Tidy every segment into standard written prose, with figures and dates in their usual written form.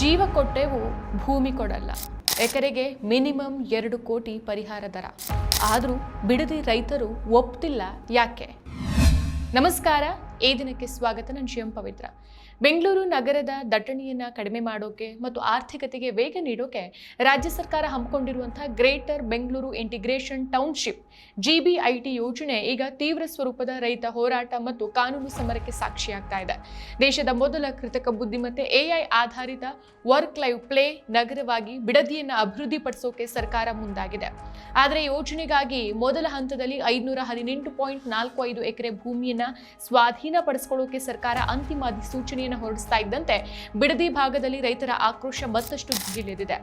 ಜೀವ ಕೊಟ್ಟೆವು ಭೂಮಿ ಕೊಡಲ್ಲ. ಎಕರೆಗೆ ಮಿನಿಮಮ್ 2 ಕೋಟಿ ಪರಿಹಾರ ದರ. ಆದರೂ ಬಿಡದಿ ರೈತರು ಒಪ್ತಿಲ್ಲ ಯಾಕೆ? ನಮಸ್ಕಾರ, ಈ ದಿನಕ್ಕೆ ಸ್ವಾಗತ. ನಾನು ಶಿವಂ ಪವಿತ್ರ. ಬೆಂಗಳೂರು ನಗರದ ದಟ್ಟಣೆಯನ್ನು ಕಡಿಮೆ ಮಾಡೋಕೆ ಮತ್ತು ಆರ್ಥಿಕತೆಗೆ ವೇಗ ನೀಡೋಕೆ ರಾಜ್ಯ ಸರ್ಕಾರ ಹಮ್ಮಿಕೊಂಡಿರುವಂತಹ greater Bengaluru integration township GBIT ಯೋಜನೆ ಈಗ ತೀವ್ರ ಸ್ವರೂಪದ ರೈತ ಹೋರಾಟ ಮತ್ತು ಕಾನೂನು ಸಮರಕ್ಕೆ ಸಾಕ್ಷಿಯಾಗ್ತಾ ಇದೆ. ದೇಶದ ಮೊದಲ ಕೃತಕ ಬುದ್ಧಿಮತ್ತೆ AI ಆಧಾರಿತ ವರ್ಕ್ ಲೈವ್ ಪ್ಲೇ ನಗರವಾಗಿ ಬಿಡದಿಯನ್ನು ಅಭಿವೃದ್ಧಿಪಡಿಸೋಕೆ ಸರ್ಕಾರ ಮುಂದಾಗಿದೆ. ಆದರೆ ಯೋಜನೆಗಾಗಿ ಮೊದಲ ಹಂತದಲ್ಲಿ 518.45 ಎಕರೆ ಭೂಮಿಯನ್ನು ಸ್ವಾಧೀನಪಡಿಸಿಕೊಳ್ಳೋಕೆ ಸರ್ಕಾರ ಅಂತಿಮ ಅಧಿಸೂಚನೆಯನ್ನು ಹೊರಡಿಸ್ತಾ ಇದ್ದಂತೆ ಬಿಡದಿ ಭಾಗದಲ್ಲಿ ರೈತರ ಆಕ್ರೋಶ ಮತ್ತಷ್ಟು ಭುಗಿಲೆದಿದೆ.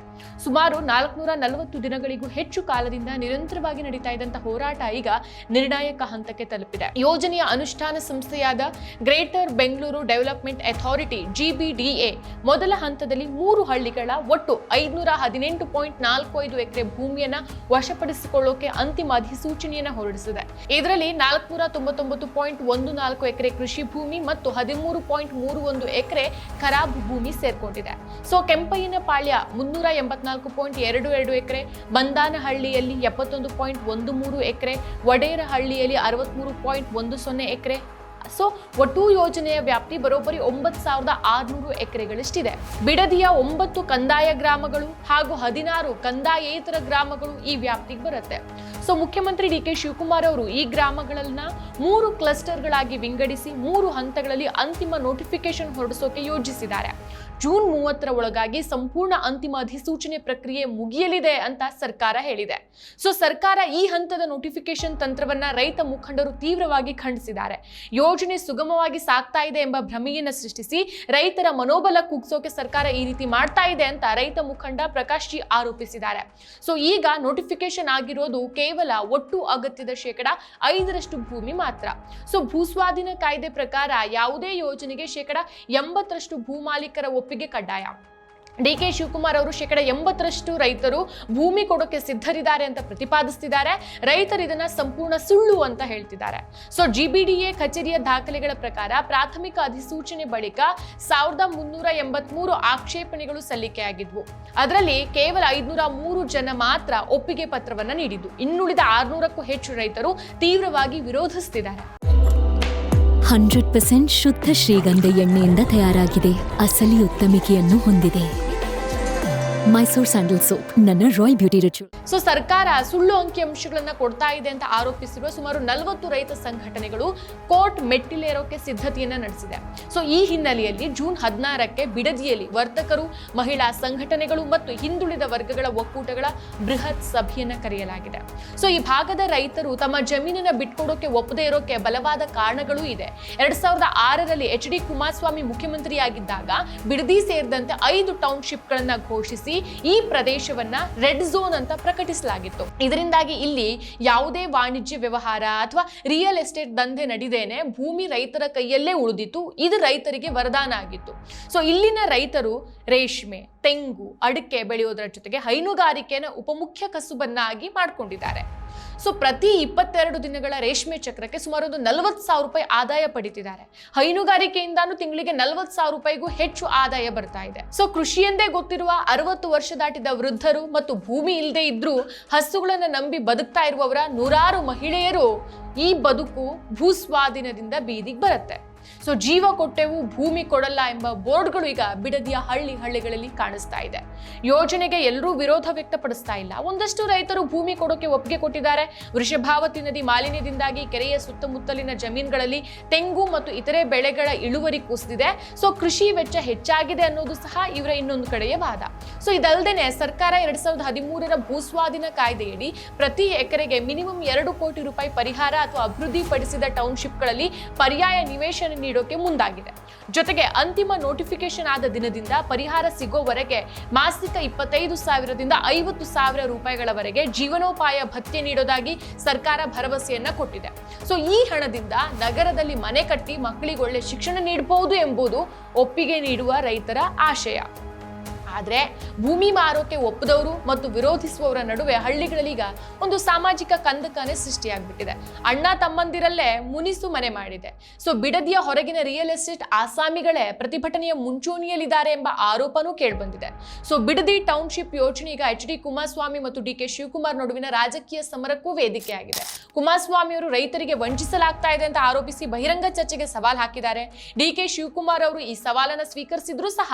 ಸುಮಾರು 440 ದಿನಗಳಿಗೂ ಹೆಚ್ಚು ಕಾಲದಿಂದ ನಿರಂತರವಾಗಿ ನಡೀತಾ ಇದ್ದಂತಹ ಹೋರಾಟ ಈಗ ನಿರ್ಣಾಯಕ ಹಂತಕ್ಕೆ ತಲುಪಿದೆ. ಯೋಜನೆಯ ಅನುಷ್ಠಾನ ಸಂಸ್ಥೆಯಾದ greater Bengaluru development authority GBDA ಮೊದಲ ಹಂತದಲ್ಲಿ 3 ಹಳ್ಳಿಗಳ ಒಟ್ಟು 518.45 ಎಕರೆ ಭೂಮಿಯನ್ನ ವಶಪಡಿಸಿಕೊಳ್ಳೋಕೆ ಅಂತಿಮ ಅಧಿಸೂಚನೆಯನ್ನು ಹೊರಡಿಸಿದೆ. ಇದರಲ್ಲಿ 499.14 ಎಕರೆ ಕೃಷಿ ಭೂಮಿ ಮತ್ತು 13.31 ಎಕರೆ ಖರಾಬ್ ಭೂಮಿ ಸೇರ್ಕೊಂಡಿದೆ. ಕೆಂಪಯ್ಯನಪಾಳ್ಯ 384.22 ಎಕರೆ, ಬಂದಾನಹಳ್ಳಿಯಲ್ಲಿ 71.13 ಎಕರೆ, ವಡೇರಹಳ್ಳಿಯಲ್ಲಿ 63.10 ಎಕರೆ. ಒಟ್ಟು ಯೋಜನೆಯ ವ್ಯಾಪ್ತಿ ಬರೋಬ್ಬರಿ 9,600 ಎಕರೆಗಳಷ್ಟಿದೆ. ಬಿಡದಿಯ 9 ಕಂದಾಯ ಗ್ರಾಮಗಳು ಹಾಗೂ 16 ಕಂದಾಯೇತರ ಗ್ರಾಮಗಳು ಈ ವ್ಯಾಪ್ತಿಗೆ ಬರುತ್ತೆ. ಮುಖ್ಯಮಂತ್ರಿ DK ಶಿವಕುಮಾರ್ ಅವರು ಈ ಗ್ರಾಮಗಳನ್ನ 3 ಕ್ಲಸ್ಟರ್ಗಳಾಗಿ ವಿಂಗಡಿಸಿ 3 ಹಂತಗಳಲ್ಲಿ ಅಂತಿಮ ನೋಟಿಫಿಕೇಶನ್ ಹೊರಡಿಸೋಕೆ ಯೋಜಿಸಿದ್ದಾರೆ. ಜೂನ್ 30ರ ಒಳಗಾಗಿ ಸಂಪೂರ್ಣ ಅಂತಿಮ ಅಧಿಸೂಚನೆ ಪ್ರಕ್ರಿಯೆ ಮುಗಿಯಲಿದೆ ಅಂತ ಸರ್ಕಾರ ಹೇಳಿದೆ. ಸರ್ಕಾರ ಈ ಹಂತದ ನೋಟಿಫಿಕೇಶನ್ ತಂತ್ರವನ್ನ ರೈತ ಮುಖಂಡರು ತೀವ್ರವಾಗಿ ಖಂಡಿಸಿದ್ದಾರೆ. ಯೋಜನೆ ಸುಗಮವಾಗಿ ಸಾಗ್ತಾ ಇದೆ ಎಂಬ ಭ್ರಮೆಯನ್ನ ಸೃಷ್ಟಿಸಿ ರೈತರ ಮನೋಬಲ ಕುಗ್ಸೋಕೆ ಸರ್ಕಾರ ಈ ರೀತಿ ಮಾಡ್ತಾ ಇದೆ ಅಂತ ರೈತ ಮುಖಂಡ ಪ್ರಕಾಶ್ ಜಿ ಆರೋಪಿಸಿದ್ದಾರೆ. ಈಗ ನೋಟಿಫಿಕೇಶನ್ ಆಗಿರೋದು ಕೇವಲ ಒಟ್ಟು ಅಗತ್ಯದ 5% ಭೂಮಿ ಮಾತ್ರ. ಭೂಸ್ವಾಧೀನ ಕಾಯ್ದೆ ಪ್ರಕಾರ ಯಾವುದೇ ಯೋಜನೆಗೆ 80% ಭೂಮಾಲೀಕರ ಒಪ್ಪಿಗೆ ಕಡ್ಡಾಯ. DK ಶಿವಕುಮಾರ್ ಅವರು 80% ರೈತರು ಭೂಮಿ ಕೊಡೋಕೆ ಸಿದ್ಧರಿದ್ದಾರೆ ಅಂತ ಪ್ರತಿಪಾದಿಸುತ್ತಿದ್ದಾರೆ. ರೈತರು ಇದನ್ನ ಸಂಪೂರ್ಣ ಸುಳ್ಳು ಅಂತ ಹೇಳ್ತಿದ್ದಾರೆ. GBDA ಕಚೇರಿಯ ದಾಖಲೆಗಳ ಪ್ರಕಾರ ಪ್ರಾಥಮಿಕ ಅಧಿಸೂಚನೆ ಬಳಿಕ 1383 ಆಕ್ಷೇಪಣೆಗಳು ಸಲ್ಲಿಕೆಯಾಗಿದ್ವು. ಅದರಲ್ಲಿ ಕೇವಲ 503 ಜನ ಮಾತ್ರ ಒಪ್ಪಿಗೆ ಪತ್ರವನ್ನ ನೀಡಿದ್ದು. ಇನ್ನುಳಿದ 600ಕ್ಕೂ ಹೆಚ್ಚು ರೈತರು ತೀವ್ರವಾಗಿ ವಿರೋಧಿಸುತ್ತಿದ್ದಾರೆ. 100% ಶುದ್ಧ ಶ್ರೀಗಂಧ ಎಣ್ಣೆಯಿಂದ ತಯಾರಾಗಿದೆ. ಅಸಲಿ ಉತ್ತಮಿಕೆಯನ್ನು ಹೊಂದಿದೆ. ಮೈಸೂರ್ ಸ್ಯಾಂಡಲ್ ಸೋಪ್, ನನ್ನ ರಾಯಲ್ ಬ್ಯೂಟಿ ರಿಚುವಲ್. ಸರ್ಕಾರ ಸುಳ್ಳು ಅಂಕಿಅಂಶಗಳನ್ನ ಕೊಡ್ತಾ ಇದೆ ಅಂತ ಆರೋಪಿಸಿರುವ ಸುಮಾರು 40 ರೈತ ಸಂಘಟನೆಗಳು ಕೋರ್ಟ್ ಮೆಟ್ಟಿಲೇರೋಕೆ ಸಿದ್ಧತೆಯನ್ನ ನಡೆಸಿದೆ. ಈ ಹಿನ್ನೆಲೆಯಲ್ಲಿ ಜೂನ್ 16ಕ್ಕೆ ಬಿಡದಿಯಲ್ಲಿ ವರ್ತಕರು, ಮಹಿಳಾ ಸಂಘಟನೆಗಳು ಮತ್ತು ಹಿಂದುಳಿದ ವರ್ಗಗಳ ಒಕ್ಕೂಟಗಳ ಬೃಹತ್ ಸಭೆಯನ್ನ ಕರೆಯಲಾಗಿದೆ. ಈ ಭಾಗದ ರೈತರು ತಮ್ಮ ಜಮೀನನ್ನ ಬಿಟ್ಕೊಡೋಕೆ ಒಪ್ಪದೇ ಇರೋಕೆ ಬಲವಾದ ಕಾರಣಗಳೂ ಇದೆ. 2006ರಲ್ಲಿ HD ಕುಮಾರಸ್ವಾಮಿ ಮುಖ್ಯಮಂತ್ರಿಯಾಗಿದ್ದಾಗ ಬಿಡದಿ ಸೇರಿದಂತೆ 5 ಟೌನ್ಶಿಪ್ಗಳನ್ನ ಘೋಷಿಸಿ ಈ ಪ್ರದೇಶವನ್ನ ರೆಡ್ ಝೋನ್ ಅಂತ ಪ್ರಕಟಿಸಲಾಗಿತ್ತು. ಇದರಿಂದಾಗಿ ಇಲ್ಲಿ ಯಾವುದೇ ವಾಣಿಜ್ಯ ವ್ಯವಹಾರ ಅಥವಾ ರಿಯಲ್ ಎಸ್ಟೇಟ್ ದಂಧೆ ನಡೆದೇನೆ ಭೂಮಿ ರೈತರ ಕೈಯಲ್ಲೇ ಉಳಿದಿತ್ತು. ಇದು ರೈತರಿಗೆ ವರದಾನ ಆಗಿತ್ತು. ಇಲ್ಲಿನ ರೈತರು ರೇಷ್ಮೆ, ತೆಂಗು, ಅಡಿಕೆ ಬೆಳೆಯೋದರ ಜೊತೆಗೆ ಹೈನುಗಾರಿಕೆಯನ್ನು ಉಪಮುಖ್ಯ ಕಸುಬನ್ನಾಗಿ ಮಾಡಿಕೊಂಡಿದ್ದಾರೆ. ಪ್ರತಿ 22 ದಿನಗಳ ರೇಷ್ಮೆ ಚಕ್ರಕ್ಕೆ ಸುಮಾರು 40,000 ರೂಪಾಯಿ ಆದಾಯ ಪಡಿತಿದ್ದಾರೆ. ಹೈನುಗಾರಿಕೆಯಿಂದಾನು ತಿಂಗಳಿಗೆ 40,000 ರೂಪಾಯಿಗೂ ಹೆಚ್ಚು ಆದಾಯ ಬರ್ತಾ ಇದೆ. ಕೃಷಿಯೆಂದೇ ಗೊತ್ತಿರುವ 60 ವರ್ಷ ದಾಟಿದ ವೃದ್ಧರು ಮತ್ತು ಭೂಮಿ ಇಲ್ಲದೆ ಇದ್ರೂ ಹಸುಗಳನ್ನ ನಂಬಿ ಬದುಕ್ತಾ ಇರುವವರ ನೂರಾರು ಮಹಿಳೆಯರು ಈ ಬದುಕು ಭೂಸ್ವಾಧೀನದಿಂದ ಬೀದಿಗೆ ಬರುತ್ತೆ. ಜೀವ ಕೊಟ್ಟೆವು ಭೂಮಿ ಕೊಡಲ್ಲ ಎಂಬ ಬೋರ್ಡ್ಗಳು ಈಗ ಬಿಡದಿಯ ಹಳ್ಳಿಗಳಲ್ಲಿ ಕಾಣಿಸ್ತಾ ಇದೆ. ಯೋಜನೆಗೆ ಎಲ್ಲರೂ ವಿರೋಧ ವ್ಯಕ್ತಪಡಿಸ್ತಾ ಇಲ್ಲ. ಒಂದಷ್ಟು ರೈತರು ಭೂಮಿ ಕೊಡೋಕೆ ಒಪ್ಪಿಗೆ ಕೊಟ್ಟಿದ್ದಾರೆ. ವೃಷಭಾವತಿ ನದಿ ಮಾಲಿನ್ಯದಿಂದಾಗಿ ಕೆರೆಯ ಸುತ್ತಮುತ್ತಲಿನ ಜಮೀನುಗಳಲ್ಲಿ ತೆಂಗು ಮತ್ತು ಇತರೆ ಬೆಳೆಗಳ ಇಳುವರಿ ಕುಸಿದಿದೆ. ಕೃಷಿ ವೆಚ್ಚ ಹೆಚ್ಚಾಗಿದೆ ಅನ್ನೋದು ಸಹ ಇವರ ಇನ್ನೊಂದು ಕಡೆಯ ವಾದ. ಇದಲ್ಲದೆ ಸರ್ಕಾರ 2013ರ ಭೂಸ್ವಾಧೀನ ಕಾಯ್ದೆಯಡಿ ಪ್ರತಿ ಎಕರೆಗೆ ಮಿನಿಮಮ್ 2 ಕೋಟಿ ರೂಪಾಯಿ ಪರಿಹಾರ ಅಥವಾ ಅಭಿವೃದ್ಧಿಪಡಿಸಿದ ಟೌನ್ಶಿಪ್ಗಳಲ್ಲಿ ಪರ್ಯಾಯ ನಿವೇಶನ ನೀಡೋಕೆ ಮುಂದಾಗಿದೆ. ಜೊತೆಗೆ ಅಂತಿಮ ನೋಟಿಫಿಕೇಶನ್ ಆದ ದಿನದಿಂದ ಪರಿಹಾರ ಸಿಗೋವರೆಗೆ ಮಾಸಿಕ 25,000ದಿಂದ 50,000 ರೂಪಾಯಿಗಳವರೆಗೆ ಜೀವನೋಪಾಯ ಭತ್ಯೆ ನೀಡೋದಾಗಿ ಸರ್ಕಾರ ಭರವಸೆಯನ್ನ ಕೊಟ್ಟಿದೆ. ಈ ಹಣದಿಂದ ನಗರದಲ್ಲಿ ಮನೆ ಕಟ್ಟಿ ಮಕ್ಕಳಿಗೆ ಒಳ್ಳೆ ಶಿಕ್ಷಣ ನೀಡಬಹುದು ಎಂಬುದು ಒಪ್ಪಿಗೆ ನೀಡುವ ರೈತರ ಆಶಯ. ಆದ್ರೆ ಭೂಮಿ ಮಾರೋಕೆ ಒಪ್ಪದವರು ಮತ್ತು ವಿರೋಧಿಸುವವರ ನಡುವೆ ಹಳ್ಳಿಗಳಲ್ಲಿ ಈಗ ಒಂದು ಸಾಮಾಜಿಕ ಕಂದಕನೇ ಸೃಷ್ಟಿಯಾಗ್ಬಿಟ್ಟಿದೆ. ಅಣ್ಣ ತಮ್ಮಂದಿರಲ್ಲೇ ಮುನಿಸು ಮನೆ ಮಾಡಿದೆ. ಸೊ ಬಿಡದಿಯ ಹೊರಗಿನ ರಿಯಲ್ ಎಸ್ಟೇಟ್ ಆಸಾಮಿಗಳೇ ಪ್ರತಿಭಟನೆಯ ಮುಂಚೂಣಿಯಲ್ಲಿದ್ದಾರೆ ಎಂಬ ಆರೋಪನೂ ಕೇಳಿಬಂದಿದೆ. ಸೊ ಬಿಡದಿ ಟೌನ್ಶಿಪ್ ಯೋಜನೆ ಈಗ ಎಚ್ ಡಿ ಕುಮಾರಸ್ವಾಮಿ ಮತ್ತು ಡಿ ಕೆ ಶಿವಕುಮಾರ್ ನಡುವಿನ ರಾಜಕೀಯ ಸಮರಕ್ಕೂ ವೇದಿಕೆಯಾಗಿದೆ. ಕುಮಾರಸ್ವಾಮಿ ಅವರು ರೈತರಿಗೆ ವಂಚಿಸಲಾಗ್ತಾ ಇದೆ ಅಂತ ಆರೋಪಿಸಿ ಬಹಿರಂಗ ಚರ್ಚೆಗೆ ಸವಾಲ್ ಹಾಕಿದ್ದಾರೆ. ಡಿ ಕೆ ಶಿವಕುಮಾರ್ ಅವರು ಈ ಸವಾಲನ್ನ ಸ್ವೀಕರಿಸಿದ್ರು ಸಹ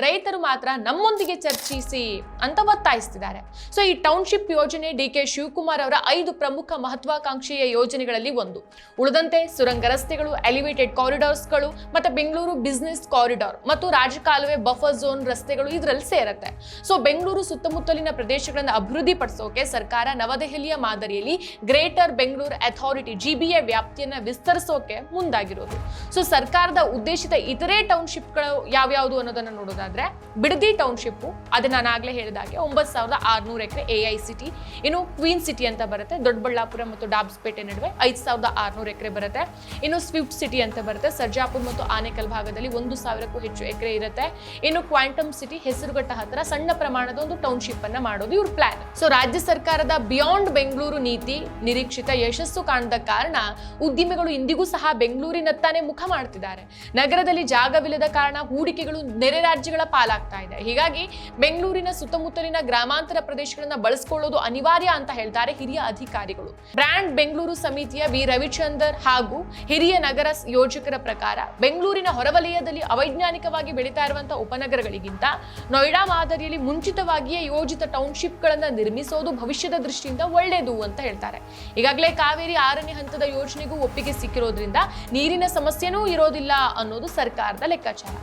ರೈತರು ಮಾತ್ರ ನಮ್ಮೊಂದಿಗೆ ಚರ್ಚಿಸಿ ಅಂತ ಒತ್ತಾಯಿಸುತ್ತಿದ್ದಾರೆ. ಸೊ ಈ ಟೌನ್ಶಿಪ್ ಯೋಜನೆ ಡಿ ಕೆ ಶಿವಕುಮಾರ್ ಅವರ 5 ಪ್ರಮುಖ ಮಹತ್ವಾಕಾಂಕ್ಷೆಯ ಯೋಜನೆಗಳಲ್ಲಿ ಒಂದು. ಉಳಿದಂತೆ ಸುರಂಗ ರಸ್ತೆಗಳು, ಎಲಿವೇಟೆಡ್ ಕಾರಿಡಾರ್ಸ್ಗಳು ಮತ್ತೆ ಬೆಂಗಳೂರು ಬಿಸಿನೆಸ್ ಕಾರಿಡಾರ್ ಮತ್ತು ರಾಜಕಾಲುವೆ ಬಫರ್ ಝೋನ್ ರಸ್ತೆಗಳು ಇದರಲ್ಲಿ ಸೇರುತ್ತೆ. ಸೊ ಬೆಂಗಳೂರು ಸುತ್ತಮುತ್ತಲಿನ ಪ್ರದೇಶಗಳನ್ನು ಅಭಿವೃದ್ಧಿಪಡಿಸೋಕೆ ಸರ್ಕಾರ ನವದೆಹಲಿಯ ಮಾದರಿಯಲ್ಲಿ ಗ್ರೇಟರ್ ಬೆಂಗಳೂರು ಅಥಾರಿಟಿ GBA ವ್ಯಾಪ್ತಿಯನ್ನ ವಿಸ್ತರಿಸೋಕೆ ಮುಂದಾಗಿರೋದು. ಸೊ ಸರ್ಕಾರದ ಉದ್ದೇಶಿತ ಇತರೆ ಟೌನ್ಶಿಪ್ಗಳು ಯಾವ್ಯಾವುದು ಅನ್ನೋದನ್ನ ನೋಡೋದಾದ್ರೆ ಬಿಡದಿ ಟೌನ್ಶಿಪ್ ಅದನ್ನ ನಾನು ಆಗ್ಲೇ ಹೇಳಿದಾಗೆ 9600 ಎಕರೆ AICT. ಇನ್ನು ಕ್ವೀನ್ ಸಿಟಿ ಅಂತ ಬರುತ್ತೆ, ದೊಡ್ಡಬಳ್ಳಾಪುರ ಮತ್ತು ಡಾಬ್ಸ್ಪೇಟೆ ನಡುವೆ 5600 ಎಕರೆ ಬರುತ್ತೆ. ಇನ್ನು ಸ್ವಿಫ್ಟ್ ಸಿಟಿ ಅಂತ ಬರುತ್ತೆ, ಸರ್ಜಾಪುರ್ ಮತ್ತು ಆನೇಕಲ್ ಭಾಗದಲ್ಲಿ 1000ಕ್ಕೂ ಹೆಚ್ಚು ಎಕರೆ ಇರುತ್ತೆ. ಇನ್ನು ಕ್ವಾಂಟಮ್ ಸಿಟಿ ಹೆಸರುಘಟ್ಟ ಹತ್ರ ಸಣ್ಣ ಪ್ರಮಾಣದ ಒಂದು ಟೌನ್ಶಿಪ್ ಅನ್ನ ಮಾಡೋದು ಇವ್ರ ಪ್ಲಾನ್. ಸೊ ರಾಜ್ಯ ಸರ್ಕಾರದ ಬಿಯಾಂಡ್ ಬೆಂಗಳೂರು ನೀತಿ ನಿರೀಕ್ಷಿತ ಯಶಸ್ಸು ಕಾಣದ ಕಾರಣ ಉದ್ಯಮಿಗಳು ಇಂದಿಗೂ ಸಹ ಬೆಂಗಳೂರಿನತ್ತಾನೆ ಮುಖ ಮಾಡ್ತಿದ್ದಾರೆ. ನಗರದಲ್ಲಿ ಜಾಗವಿಲ್ಲದ ಕಾರಣ ಹೂಡಿಕೆಗಳು ನೆರೆ ರಾಜ್ಯಗಳ ಪಾಲಾಗ್ತಾ ಇದೆ. ಹೀಗಾಗಿ ಬೆಂಗಳೂರಿನ ಸುತ್ತಮುತ್ತಲಿನ ಗ್ರಾಮಾಂತರ ಪ್ರದೇಶಗಳನ್ನ ಬಳಸಿಕೊಳ್ಳೋದು ಅನಿವಾರ್ಯ ಅಂತ ಹೇಳ್ತಾರೆ ಹಿರಿಯ ಅಧಿಕಾರಿಗಳು. ಬ್ರ್ಯಾಂಡ್ ಬೆಂಗಳೂರು ಸಮಿತಿಯ ವಿ ರವಿಚಂದರ್ ಹಾಗೂ ಹಿರಿಯ ನಗರ ಯೋಜಕರ ಪ್ರಕಾರ ಬೆಂಗಳೂರಿನ ಹೊರವಲಯದಲ್ಲಿ ಅವೈಜ್ಞಾನಿಕವಾಗಿ ಬೆಳೀತಾ ಇರುವಂತಹ ಉಪನಗರಗಳಿಗಿಂತ ನೋಯ್ಡಾ ಮಾದರಿಯಲ್ಲಿ ಮುಂಚಿತವಾಗಿಯೇ ಯೋಜಿತ ಟೌನ್ಶಿಪ್ಗಳನ್ನ ನಿರ್ಮಿಸೋದು ಭವಿಷ್ಯದ ದೃಷ್ಟಿಯಿಂದ ಒಳ್ಳೆಯದು ಅಂತ ಹೇಳ್ತಾರೆ. ಈಗಾಗಲೇ ಕಾವೇರಿ 6ನೇ ಹಂತದ ಯೋಜನೆಗೂ ಒಪ್ಪಿಗೆ ಸಿಕ್ಕಿರೋದ್ರಿಂದ ನೀರಿನ ಸಮಸ್ಯೆನೂ ಇರೋದಿಲ್ಲ ಅನ್ನೋದು ಸರ್ಕಾರದ ಲೆಕ್ಕಾಚಾರ.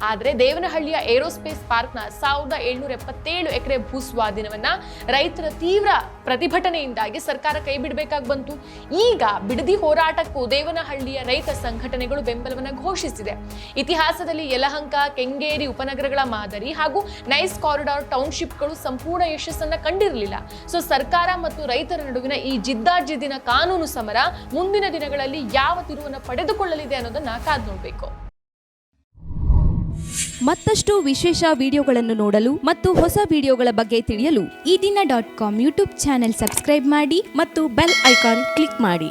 ಆದ್ರೆ ದೇವನಹಳ್ಳಿಯ ಏರೋಸ್ಪೇಸ್ ಪಾರ್ಕ್ನ 1777 ಎಕರೆ ಭೂಸ್ವಾಧೀನವನ್ನ ರೈತರ ತೀವ್ರ ಪ್ರತಿಭಟನೆಯಿಂದಾಗಿ ಸರ್ಕಾರ ಕೈ ಬಿಡಬೇಕಾಗಿ ಬಂತು. ಈಗ ಬಿಡದಿ ಹೋರಾಟಕ್ಕೂ ದೇವನಹಳ್ಳಿಯ ರೈತ ಸಂಘಟನೆಗಳು ಬೆಂಬಲವನ್ನು ಘೋಷಿಸಿದೆ. ಇತಿಹಾಸದಲ್ಲಿ ಯಲಹಂಕ, ಕೆಂಗೇರಿ ಉಪನಗರಗಳ ಮಾದರಿ ಹಾಗೂ ನೈಸ್ ಕಾರಿಡಾರ್ ಟೌನ್ಶಿಪ್ಗಳು ಸಂಪೂರ್ಣ ಯಶಸ್ಸನ್ನ ಕಂಡಿರಲಿಲ್ಲ. ಸೊ ಸರ್ಕಾರ ಮತ್ತು ರೈತರ ನಡುವಿನ ಈ ಜಿದ್ದಾಜಿದ್ದಿನ ಕಾನೂನು ಸಮರ ಮುಂದಿನ ದಿನಗಳಲ್ಲಿ ಯಾವ ತಿರುವನ್ನು ಪಡೆದುಕೊಳ್ಳಲಿದೆ ಅನ್ನೋದನ್ನ ಕಾದು ನೋಡಬೇಕು. ಮತ್ತಷ್ಟು ವಿಶೇಷ ವಿಡಿಯೋಗಳನ್ನು ನೋಡಲು ಮತ್ತು ಹೊಸ ವಿಡಿಯೋಗಳ ಬಗ್ಗೆ ತಿಳಿಯಲು ಈ ದಿನ .com ಯೂಟ್ಯೂಬ್ ಚಾನೆಲ್ ಸಬ್ಸ್ಕ್ರೈಬ್ ಮಾಡಿ ಮತ್ತು ಬೆಲ್ ಐಕಾನ್ ಕ್ಲಿಕ್ ಮಾಡಿ.